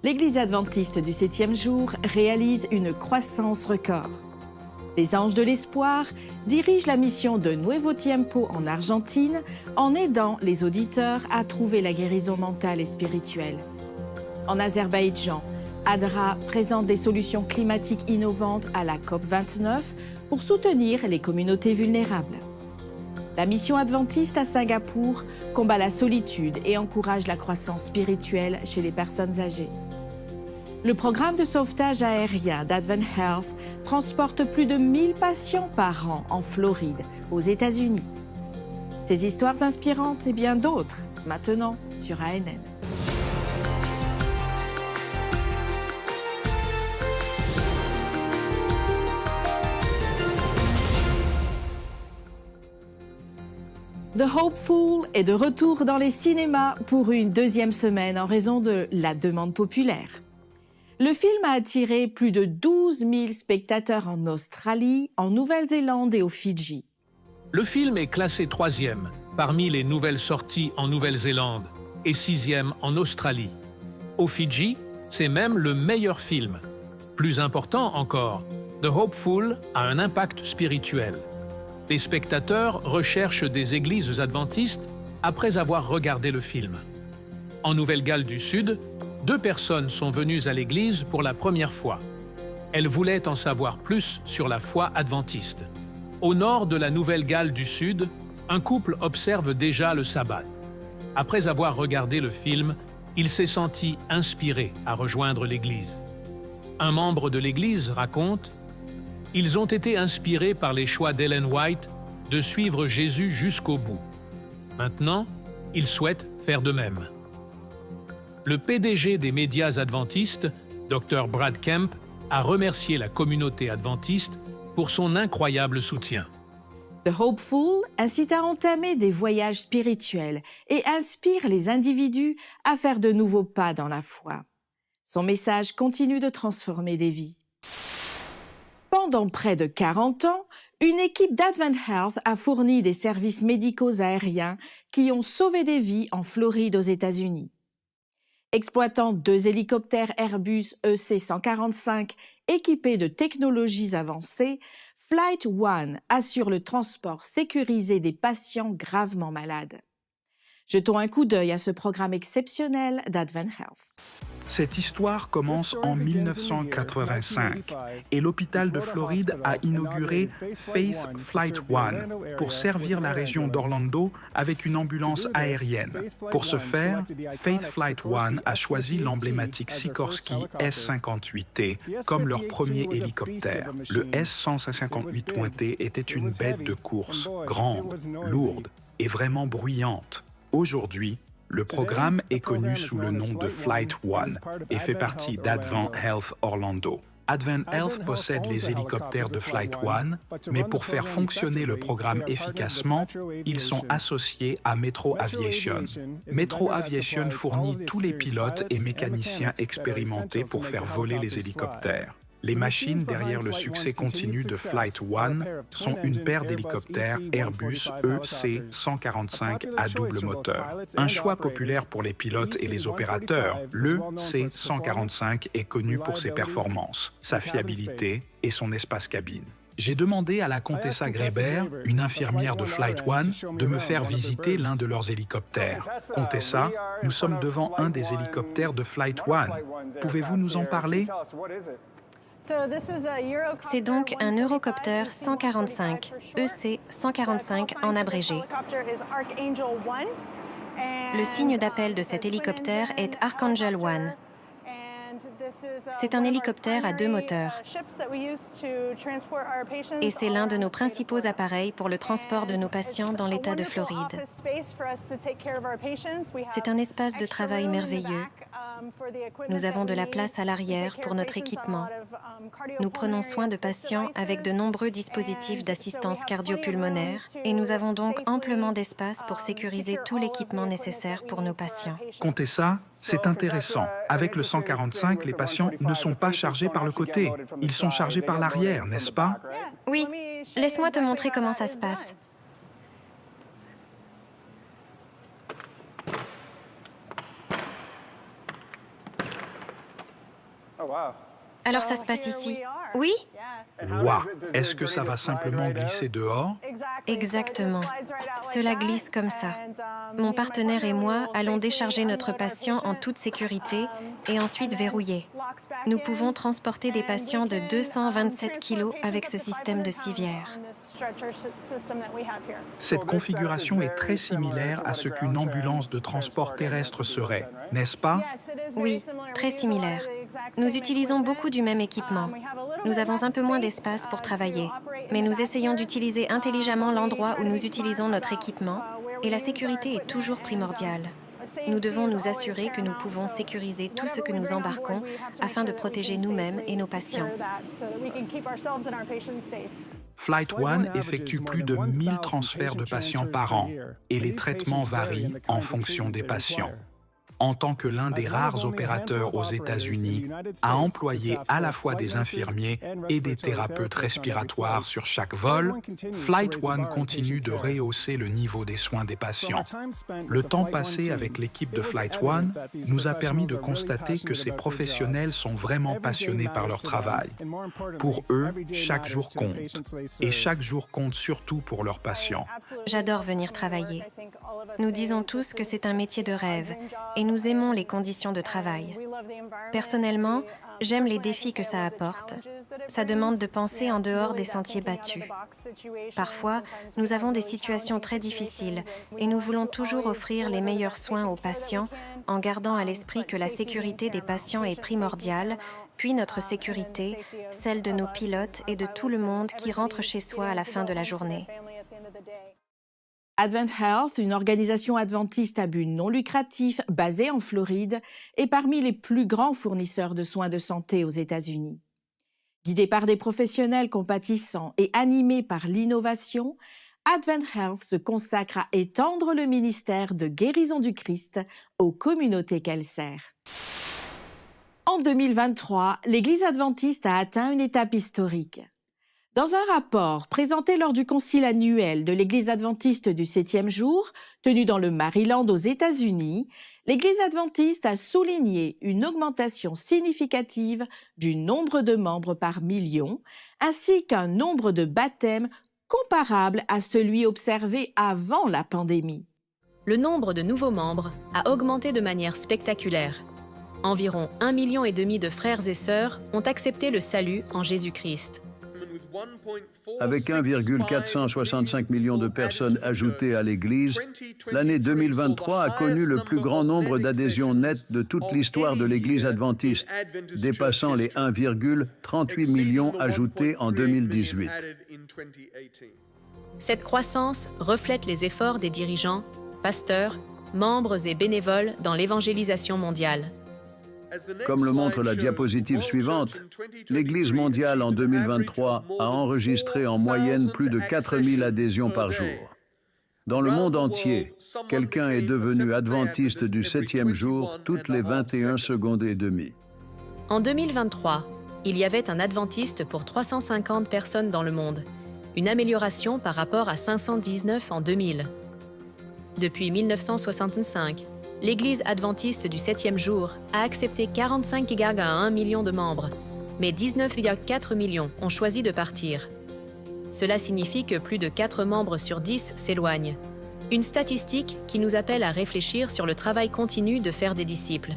l'Église adventiste du 7e jour réalise une croissance record. Les Anges de l'Espoir dirigent la mission de Nuevo Tiempo en Argentine en aidant les auditeurs à trouver la guérison mentale et spirituelle. En Azerbaïdjan, ADRA présente des solutions climatiques innovantes à la COP29 pour soutenir les communautés vulnérables. La mission adventiste à Singapour combat la solitude et encourage la croissance spirituelle chez les personnes âgées. Le programme de sauvetage aérien d'Advent Health transporte plus de 1000 patients par an en Floride, aux États-Unis. Ces histoires inspirantes et bien d'autres, maintenant sur ANN. The Hopeful est de retour dans les cinémas pour une deuxième semaine en raison de la demande populaire. Le film a attiré plus de 12 000 spectateurs en Australie, en Nouvelle-Zélande et aux Fidji. Le film est classé 3e parmi les nouvelles sorties en Nouvelle-Zélande et 6e en Australie. Aux Fidji, c'est même le meilleur film. Plus important encore, The Hopeful a un impact spirituel. Les spectateurs recherchent des églises adventistes après avoir regardé le film. En Nouvelle-Galles du Sud, 2 personnes sont venues à l'église pour la première fois. Elles voulaient en savoir plus sur la foi adventiste. Au nord de la Nouvelle-Galles du Sud, un couple observe déjà le sabbat. Après avoir regardé le film, il s'est senti inspiré à rejoindre l'église. Un membre de l'église raconte: « Ils ont été inspirés par les choix d'Ellen White de suivre Jésus jusqu'au bout. Maintenant, ils souhaitent faire de même. » Le PDG des médias adventistes, Dr. Brad Kemp, a remercié la communauté adventiste pour son incroyable soutien. The Hopeful incite à entamer des voyages spirituels et inspire les individus à faire de nouveaux pas dans la foi. Son message continue de transformer des vies. Pendant près de 40 ans, une équipe d'Advent Health a fourni des services médicaux aériens qui ont sauvé des vies en Floride aux États-Unis. Exploitant 2 hélicoptères Airbus EC-145 équipés de technologies avancées, Flight One assure le transport sécurisé des patients gravement malades. Jetons un coup d'œil à ce programme exceptionnel d'Advent Health. Cette histoire commence en 1985 et l'hôpital de Floride a inauguré Faith Flight One pour servir la région d'Orlando avec une ambulance aérienne. Pour ce faire, Faith Flight One a choisi l'emblématique Sikorsky S-58T comme leur premier hélicoptère. Le S-158T était une bête de course, grande, lourde et vraiment bruyante. Aujourd'hui, le programme est connu sous le nom de Flight One et fait partie d'Advent Health Orlando. Advent Health possède les hélicoptères de Flight One, mais pour faire fonctionner le programme efficacement, ils sont associés à Metro Aviation. Metro Aviation fournit tous les pilotes et mécaniciens expérimentés pour faire voler les hélicoptères. Les machines derrière le succès continu de Flight One sont une paire d'hélicoptères Airbus EC-145 à double moteur. Un choix populaire pour les pilotes et les opérateurs, le C-145 est connu pour ses performances, sa fiabilité et son espace cabine. J'ai demandé à la Contessa Greber, une infirmière de Flight One, de me faire visiter l'un de leurs hélicoptères. Contessa, nous sommes devant un des hélicoptères de Flight One. Pouvez-vous nous en parler ? C'est donc un Eurocopter 145, EC 145 en abrégé. Le signe d'appel de cet hélicoptère est Archangel One. C'est un hélicoptère à 2 moteurs et c'est l'un de nos principaux appareils pour le transport de nos patients dans l'État de Floride. C'est un espace de travail merveilleux. Nous avons de la place à l'arrière pour notre équipement. Nous prenons soin de patients avec de nombreux dispositifs d'assistance cardio-pulmonaire et nous avons donc amplement d'espace pour sécuriser tout l'équipement nécessaire pour nos patients. Contessa, c'est intéressant. Avec le 145, les patients ne sont pas chargés par le côté. Ils sont chargés par l'arrière, n'est-ce pas? Oui. Laisse-moi te montrer comment ça se passe. Alors ça se passe ici? Oui? Waouh! Est-ce que ça va simplement glisser dehors? Exactement. Cela glisse comme ça. Mon partenaire et moi allons décharger notre patient en toute sécurité et ensuite verrouiller. Nous pouvons transporter des patients de 227 kilos avec ce système de civière. Cette configuration est très similaire à ce qu'une ambulance de transport terrestre serait, n'est-ce pas? Oui, très similaire. Nous utilisons beaucoup du même équipement. Nous avons un peu moins d'espace pour travailler, mais nous essayons d'utiliser intelligemment l'endroit où nous utilisons notre équipement et la sécurité est toujours primordiale. Nous devons nous assurer que nous pouvons sécuriser tout ce que nous embarquons afin de protéger nous-mêmes et nos patients. Flight One effectue plus de 1000 transferts de patients par an et les traitements varient en fonction des patients. En tant que l'un des rares opérateurs aux États-Unis à employer à la fois des infirmiers et des thérapeutes respiratoires sur chaque vol, Flight One continue de rehausser le niveau des soins des patients. Le temps passé avec l'équipe de Flight One nous a permis de constater que ces professionnels sont vraiment passionnés par leur travail. Pour eux, chaque jour compte. Et chaque jour compte surtout pour leurs patients. J'adore venir travailler. Nous disons tous que c'est un métier de rêve et nous aimons les conditions de travail. Personnellement, j'aime les défis que ça apporte. Ça demande de penser en dehors des sentiers battus. Parfois, nous avons des situations très difficiles et nous voulons toujours offrir les meilleurs soins aux patients en gardant à l'esprit que la sécurité des patients est primordiale, puis notre sécurité, celle de nos pilotes et de tout le monde qui rentre chez soi à la fin de la journée. Advent Health, une organisation adventiste à but non lucratif basée en Floride, est parmi les plus grands fournisseurs de soins de santé aux États-Unis. Guidée par des professionnels compatissants et animée par l'innovation, Advent Health se consacre à étendre le ministère de guérison du Christ aux communautés qu'elle sert. En 2023, l'Église adventiste a atteint une étape historique. Dans un rapport présenté lors du concile annuel de l'Église adventiste du 7e jour, tenu dans le Maryland aux États-Unis, l'Église adventiste a souligné une augmentation significative du nombre de membres par million, ainsi qu'un nombre de baptêmes comparable à celui observé avant la pandémie. Le nombre de nouveaux membres a augmenté de manière spectaculaire. Environ 1,5 million de frères et sœurs ont accepté le salut en Jésus-Christ. Avec 1,465 million de personnes ajoutées à l'Église, l'année 2023 a connu le plus grand nombre d'adhésions nettes de toute l'histoire de l'Église adventiste, dépassant les 1,38 million ajoutés en 2018. Cette croissance reflète les efforts des dirigeants, pasteurs, membres et bénévoles dans l'évangélisation mondiale. Comme le montre la diapositive suivante, l'Église mondiale en 2023 a enregistré en moyenne plus de 4000 adhésions par jour. Dans le monde entier, quelqu'un est devenu adventiste du 7e jour toutes les 21 secondes et demie. En 2023, il y avait un adventiste pour 350 personnes dans le monde, une amélioration par rapport à 519 en 2000. Depuis 1965, l'Église adventiste du 7e jour a accepté 45,1 millions de membres, mais 19,4 millions ont choisi de partir. Cela signifie que plus de 4 membres sur 10 s'éloignent. Une statistique qui nous appelle à réfléchir sur le travail continu de faire des disciples.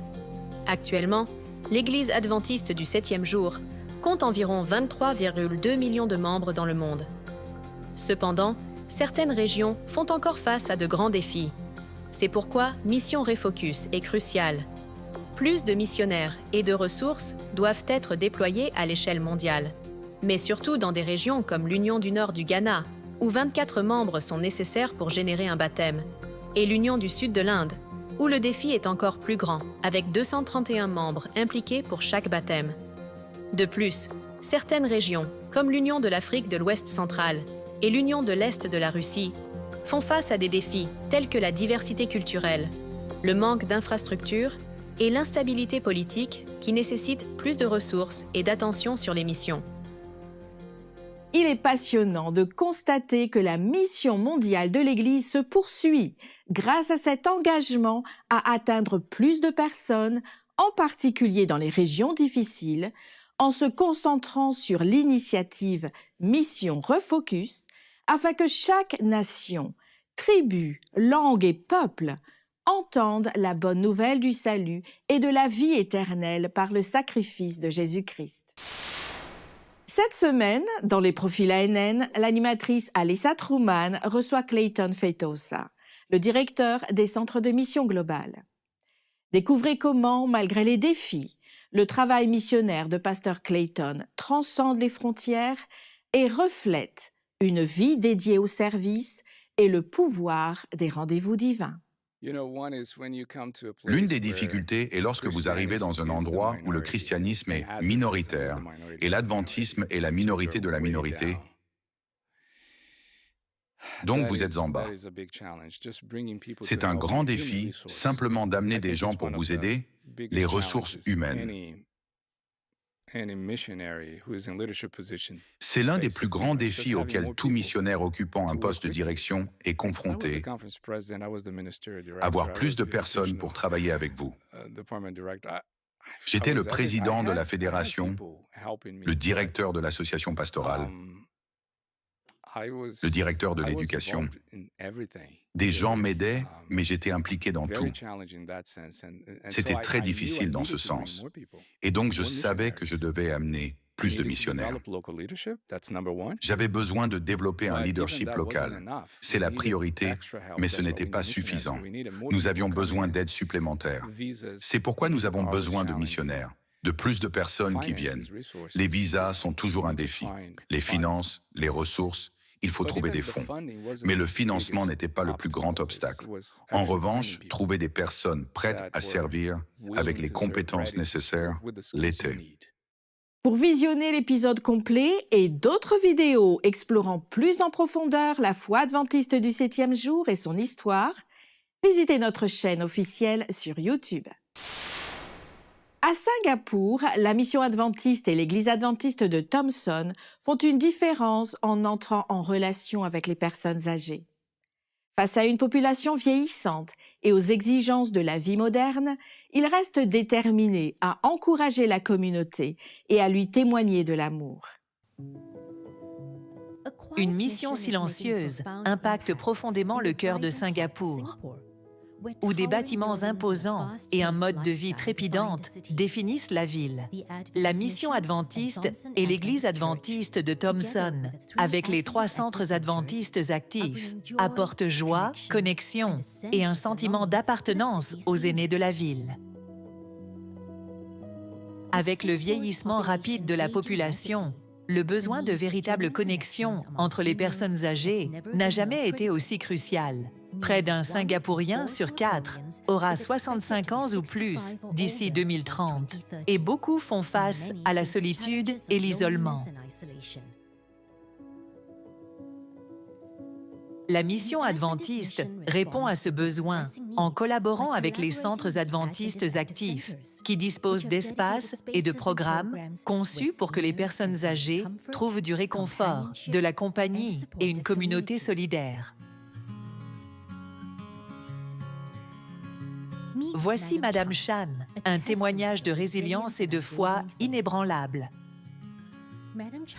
Actuellement, l'Église adventiste du 7e jour compte environ 23,2 millions de membres dans le monde. Cependant, certaines régions font encore face à de grands défis. C'est pourquoi Mission Refocus est cruciale. Plus de missionnaires et de ressources doivent être déployés à l'échelle mondiale, mais surtout dans des régions comme l'Union du Nord du Ghana, où 24 membres sont nécessaires pour générer un baptême, et l'Union du Sud de l'Inde, où le défi est encore plus grand, avec 231 membres impliqués pour chaque baptême. De plus, certaines régions, comme l'Union de l'Afrique de l'Ouest central et l'Union de l'Est de la Russie, font face à des défis tels que la diversité culturelle, le manque d'infrastructures et l'instabilité politique qui nécessitent plus de ressources et d'attention sur les missions. Il est passionnant de constater que la mission mondiale de l'Église se poursuit grâce à cet engagement à atteindre plus de personnes en particulier dans les régions difficiles, en se concentrant sur l'initiative Mission Refocus, afin que chaque nation, tribu, langue et peuple entendent la bonne nouvelle du salut et de la vie éternelle par le sacrifice de Jésus-Christ. Cette semaine, dans les profils ANN, l'animatrice Alyssa Truman reçoit Clayton Feitosa, le directeur des centres de mission globale. Découvrez comment, malgré les défis, le travail missionnaire de pasteur Clayton transcende les frontières et reflète une vie dédiée au service et le pouvoir des rendez-vous divins. L'une des difficultés est lorsque vous arrivez dans un endroit où le christianisme est minoritaire et l'adventisme est la minorité de la minorité. Donc vous êtes en bas. C'est un grand défi simplement d'amener des gens pour vous aider, les ressources humaines. C'est l'un des plus grands défis auxquels tout missionnaire occupant un poste de direction est confronté. Avoir plus de personnes pour travailler avec vous. J'étais le président de la fédération, le directeur de l'association pastorale, le directeur de l'éducation. Des gens m'aidaient, mais j'étais impliqué dans tout. C'était très difficile dans ce sens. Et donc, je savais que je devais amener plus de missionnaires. J'avais besoin de développer un leadership local. C'est la priorité, mais ce n'était pas suffisant. Nous avions besoin d'aide supplémentaire. C'est pourquoi nous avons besoin de missionnaires, de plus de personnes qui viennent. Les visas sont toujours un défi. Les finances, les ressources, il faut trouver des fonds. Mais le financement n'était pas le plus grand obstacle. En revanche, trouver des personnes prêtes à servir avec les compétences nécessaires l'était. Pour visionner l'épisode complet et d'autres vidéos explorant plus en profondeur la foi adventiste du 7e jour et son histoire, visitez notre chaîne officielle sur YouTube. À Singapour, la mission adventiste et l'église adventiste de Thomson font une différence en entrant en relation avec les personnes âgées. Face à une population vieillissante et aux exigences de la vie moderne, ils restent déterminés à encourager la communauté et à lui témoigner de l'amour. Une mission silencieuse impacte profondément le cœur de Singapour, où des bâtiments imposants et un mode de vie trépidante définissent la ville. La mission adventiste et l'église adventiste de Thomson, avec les 3 centres adventistes actifs, apportent joie, connexion et un sentiment d'appartenance aux aînés de la ville. Avec le vieillissement rapide de la population, le besoin de véritable connexion entre les personnes âgées n'a jamais été aussi crucial. Près d'un Singapourien sur 4 aura 65 ans ou plus d'ici 2030, et beaucoup font face à la solitude et l'isolement. La mission adventiste répond à ce besoin en collaborant avec les centres adventistes actifs qui disposent d'espaces et de programmes conçus pour que les personnes âgées trouvent du réconfort, de la compagnie et une communauté solidaire. Voici Madame Chan, un témoignage de résilience et de foi inébranlable.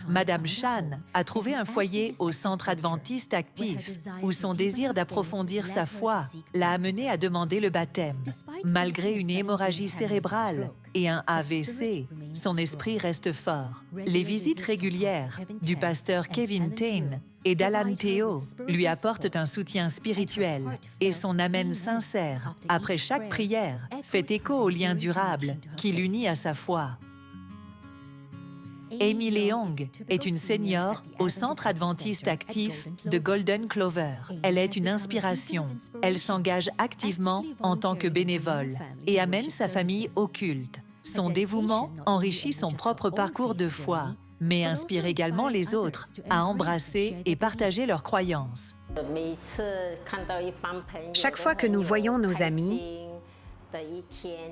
Madame Chan a trouvé un foyer au centre adventiste actif où son désir d'approfondir sa foi l'a amenée à demander le baptême. Malgré une hémorragie cérébrale et un AVC, son esprit reste fort. Les visites régulières du pasteur Kevin Tain et d'Alan Theo lui apportent un soutien spirituel et son amen sincère, après chaque prière, fait écho au lien durable qui l'unit à sa foi. Amy Leong est une senior au centre adventiste actif de Golden Clover. Elle est une inspiration. Elle s'engage activement en tant que bénévole et amène sa famille au culte. Son dévouement enrichit son propre parcours de foi, mais inspire également les autres à embrasser et partager leurs croyances. Chaque fois que nous voyons nos amis,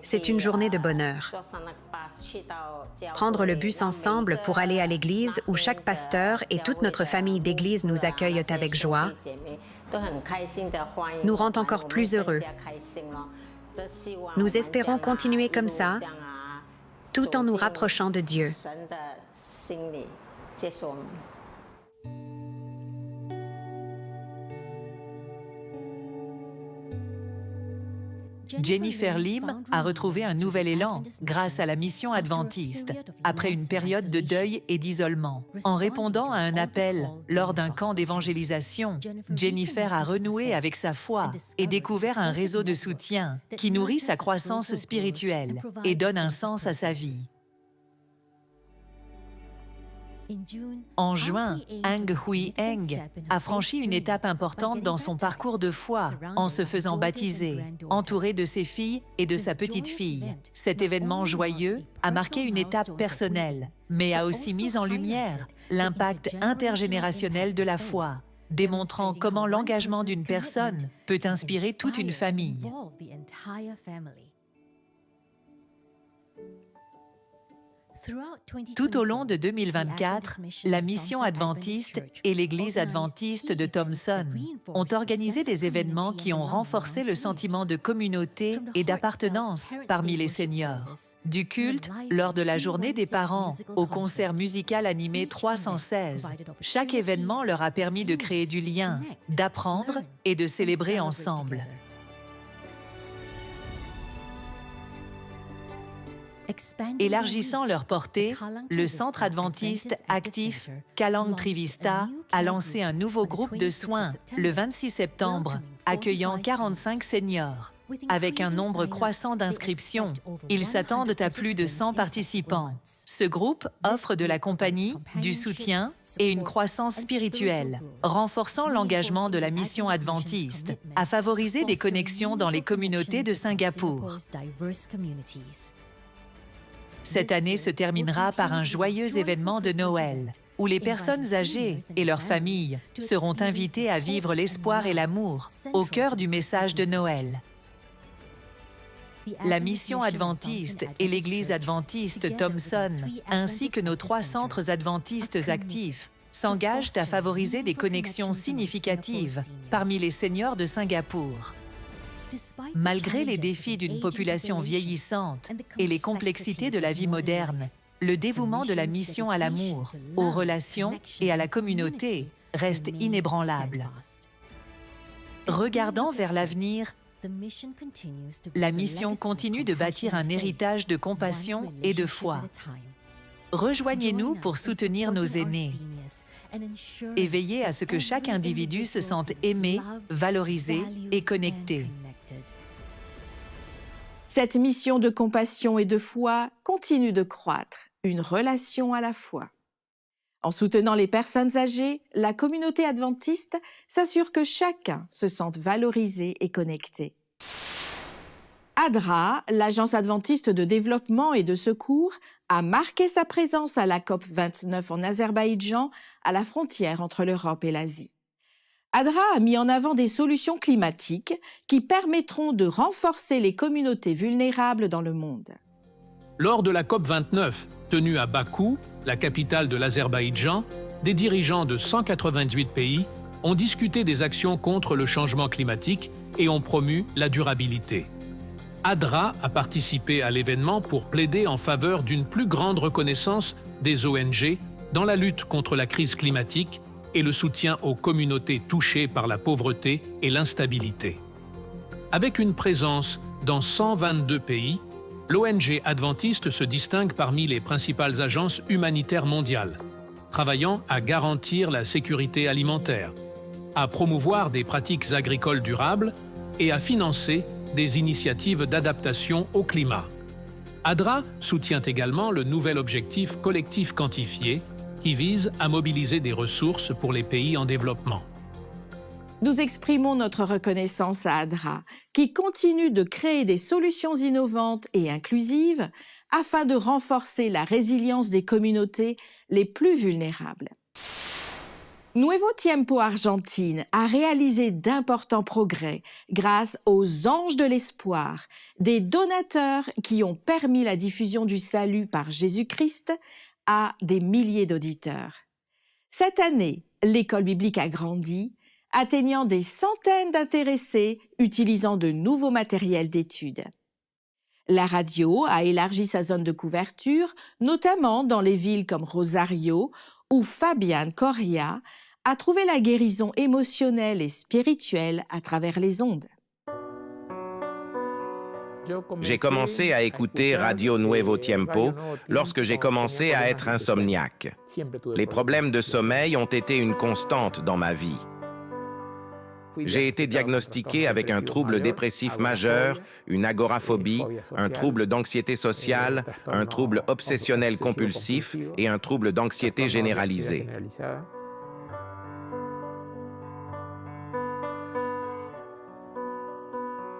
c'est une journée de bonheur. Prendre le bus ensemble pour aller à l'église où chaque pasteur et toute notre famille d'église nous accueillent avec joie nous rend encore plus heureux. Nous espérons continuer comme ça, tout en nous rapprochant de Dieu. Jennifer Lim a retrouvé un nouvel élan grâce à la mission adventiste, après une période de deuil et d'isolement. En répondant à un appel lors d'un camp d'évangélisation, Jennifer a renoué avec sa foi et découvert un réseau de soutien qui nourrit sa croissance spirituelle et donne un sens à sa vie. En juin, Ang Hui Eng a franchi une étape importante dans son parcours de foi en se faisant baptiser, entouré de ses filles et de sa petite-fille. Cet événement joyeux a marqué une étape personnelle, mais a aussi mis en lumière l'impact intergénérationnel de la foi, démontrant comment l'engagement d'une personne peut inspirer toute une famille. Tout au long de 2024, la mission adventiste et l'Église adventiste de Thompson ont organisé des événements qui ont renforcé le sentiment de communauté et d'appartenance parmi les seniors. Du culte lors de la journée des parents au concert musical animé 316, chaque événement leur a permis de créer du lien, d'apprendre et de célébrer ensemble. Élargissant leur portée, le centre adventiste actif Kalang Trivista a lancé un nouveau groupe de soins le 26 septembre, accueillant 45 seniors. Avec un nombre croissant d'inscriptions, ils s'attendent à plus de 100 participants. Ce groupe offre de la compagnie, du soutien et une croissance spirituelle, renforçant l'engagement de la mission adventiste à favoriser des connexions dans les communautés de Singapour. Cette année se terminera par un joyeux événement de Noël, où les personnes âgées et leurs familles seront invitées à vivre l'espoir et l'amour au cœur du message de Noël. La mission adventiste et l'Église adventiste Thompson, ainsi que nos 3 centres adventistes actifs, s'engagent à favoriser des connexions significatives parmi les seniors de Singapour. Malgré les défis d'une population vieillissante et les complexités de la vie moderne, le dévouement de la mission à l'amour, aux relations et à la communauté reste inébranlable. Regardant vers l'avenir, la mission continue de bâtir un héritage de compassion et de foi. Rejoignez-nous pour soutenir nos aînés et veiller à ce que chaque individu se sente aimé, valorisé et connecté. Cette mission de compassion et de foi continue de croître, une relation à la fois. En soutenant les personnes âgées, la communauté adventiste s'assure que chacun se sente valorisé et connecté. ADRA, l'agence adventiste de développement et de secours, a marqué sa présence à la COP29 en Azerbaïdjan, à la frontière entre l'Europe et l'Asie. ADRA a mis en avant des solutions climatiques qui permettront de renforcer les communautés vulnérables dans le monde. Lors de la COP29, tenue à Bakou, la capitale de l'Azerbaïdjan, des dirigeants de 198 pays ont discuté des actions contre le changement climatique et ont promu la durabilité. ADRA a participé à l'événement pour plaider en faveur d'une plus grande reconnaissance des ONG dans la lutte contre la crise climatique et le soutien aux communautés touchées par la pauvreté et l'instabilité. Avec une présence dans 122 pays, l'ONG adventiste se distingue parmi les principales agences humanitaires mondiales, travaillant à garantir la sécurité alimentaire, à promouvoir des pratiques agricoles durables et à financer des initiatives d'adaptation au climat. ADRA soutient également le nouvel objectif collectif quantifié qui vise à mobiliser des ressources pour les pays en développement. Nous exprimons notre reconnaissance à ADRA, qui continue de créer des solutions innovantes et inclusives afin de renforcer la résilience des communautés les plus vulnérables. Nuevo Tiempo Argentine a réalisé d'importants progrès grâce aux Anges de l'Espoir, des donateurs qui ont permis la diffusion du salut par Jésus-Christ à des milliers d'auditeurs. Cette année, l'école biblique a grandi atteignant des centaines d'intéressés utilisant de nouveaux matériels d'études. La radio a élargi sa zone de couverture, notamment dans les villes comme Rosario, où Fabian Coria a trouvé la guérison émotionnelle et spirituelle à travers les ondes. J'ai commencé à écouter Radio Nuevo Tiempo lorsque j'ai commencé à être insomniaque. Les problèmes de sommeil ont été une constante dans ma vie. J'ai été diagnostiqué avec un trouble dépressif majeur, une agoraphobie, un trouble d'anxiété sociale, un trouble obsessionnel compulsif et un trouble d'anxiété généralisée.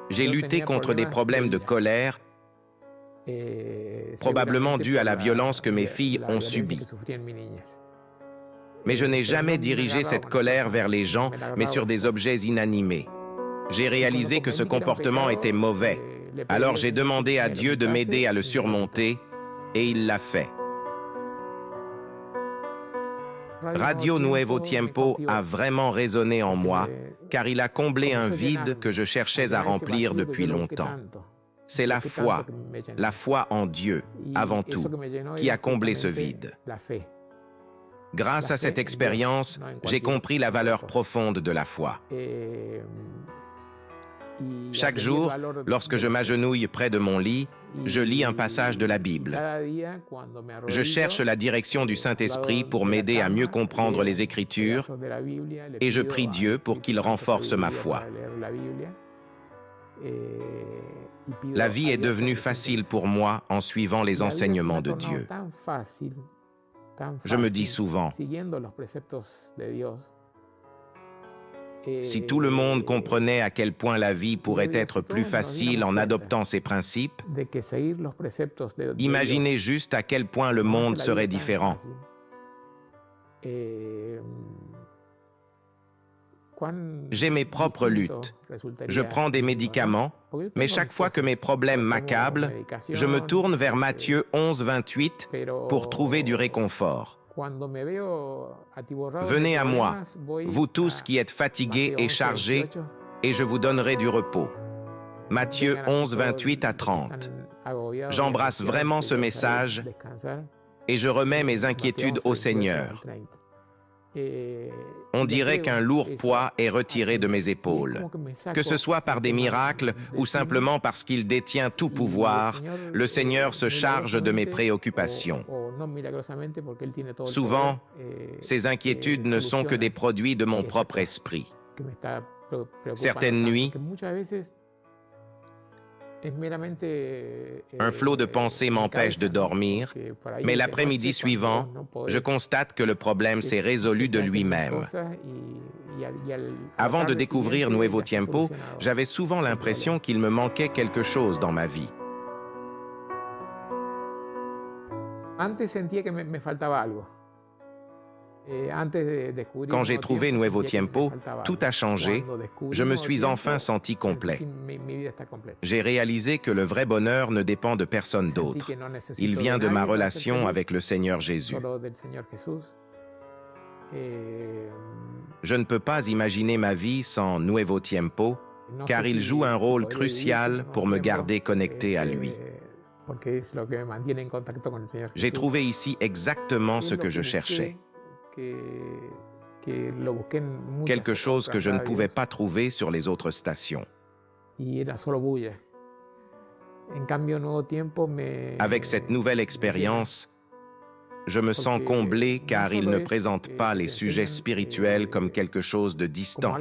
J'ai lutté contre des problèmes de colère, probablement dus à la violence que mes filles ont subie. Mais je n'ai jamais dirigé cette colère vers les gens, mais sur des objets inanimés. J'ai réalisé que ce comportement était mauvais. Alors j'ai demandé à Dieu de m'aider à le surmonter, et il l'a fait. Radio Nuevo Tiempo a vraiment résonné en moi, car il a comblé un vide que je cherchais à remplir depuis longtemps. C'est la foi en Dieu, avant tout, qui a comblé ce vide. Grâce à cette expérience, j'ai compris la valeur profonde de la foi. Chaque jour, lorsque je m'agenouille près de mon lit, je lis un passage de la Bible. Je cherche la direction du Saint-Esprit pour m'aider à mieux comprendre les Écritures et je prie Dieu pour qu'il renforce ma foi. La vie est devenue facile pour moi en suivant les enseignements de Dieu. Je me dis souvent, si tout le monde comprenait à quel point la vie pourrait être plus facile en adoptant ces principes, imaginez juste à quel point le monde serait différent. J'ai mes propres luttes. Je prends des médicaments, mais chaque fois que mes problèmes m'accablent, je me tourne vers Matthieu 11, 28 pour trouver du réconfort. Venez à moi, vous tous qui êtes fatigués et chargés, et je vous donnerai du repos. Matthieu 11, 28 à 30. J'embrasse vraiment ce message et je remets mes inquiétudes au Seigneur. On dirait qu'un lourd poids est retiré de mes épaules. Que ce soit par des miracles ou simplement parce qu'il détient tout pouvoir, le Seigneur se charge de mes préoccupations. Souvent, ces inquiétudes ne sont que des produits de mon propre esprit. Certaines nuits, un flot de pensées m'empêche de dormir, mais l'après-midi suivant, je constate que le problème s'est résolu de lui-même. Avant de découvrir Nuevo Tiempo, j'avais souvent l'impression qu'il me manquait quelque chose dans ma vie. Quand j'ai trouvé Nuevo Tiempo, tout a changé. Je me suis enfin senti complet. J'ai réalisé que le vrai bonheur ne dépend de personne d'autre. Il vient de ma relation avec le Seigneur Jésus. Je ne peux pas imaginer ma vie sans Nuevo Tiempo, car il joue un rôle crucial pour me garder connecté à lui. J'ai trouvé ici exactement ce que je cherchais. Quelque chose que je ne pouvais pas trouver sur les autres stations. Avec cette nouvelle expérience, je me sens comblé car il ne présente pas les sujets spirituels comme quelque chose de distant.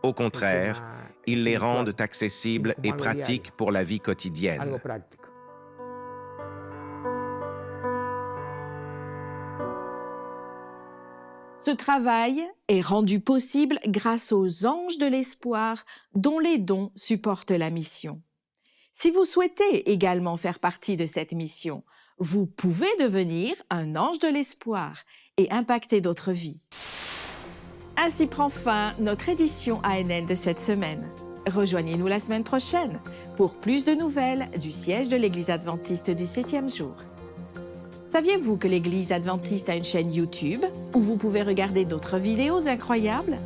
Au contraire, ils les rendent accessibles et pratiques pour la vie quotidienne. Ce travail est rendu possible grâce aux anges de l'espoir dont les dons supportent la mission. Si vous souhaitez également faire partie de cette mission, vous pouvez devenir un ange de l'espoir et impacter d'autres vies. Ainsi prend fin notre édition ANN de cette semaine. Rejoignez-nous la semaine prochaine pour plus de nouvelles du siège de l'Église adventiste du 7e jour. Saviez-vous que l'Église adventiste a une chaîne YouTube où vous pouvez regarder d'autres vidéos incroyables?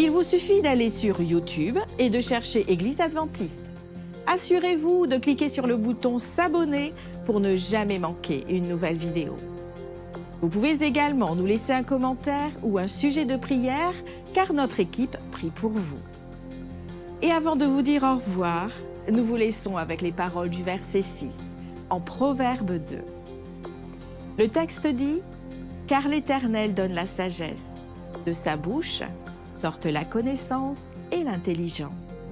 Il vous suffit d'aller sur YouTube et de chercher Église adventiste. Assurez-vous de cliquer sur le bouton s'abonner pour ne jamais manquer une nouvelle vidéo. Vous pouvez également nous laisser un commentaire ou un sujet de prière, car notre équipe prie pour vous. Et avant de vous dire au revoir, nous vous laissons avec les paroles du verset 6, en Proverbe 2. Le texte dit « Car l'Éternel donne la sagesse, de sa bouche sortent la connaissance et l'intelligence. »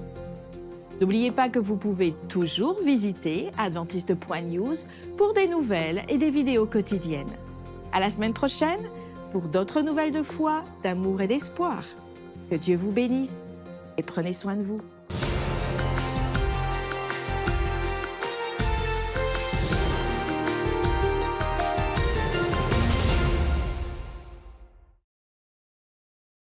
N'oubliez pas que vous pouvez toujours visiter adventiste.news pour des nouvelles et des vidéos quotidiennes. À la semaine prochaine pour d'autres nouvelles de foi, d'amour et d'espoir. Que Dieu vous bénisse et prenez soin de vous.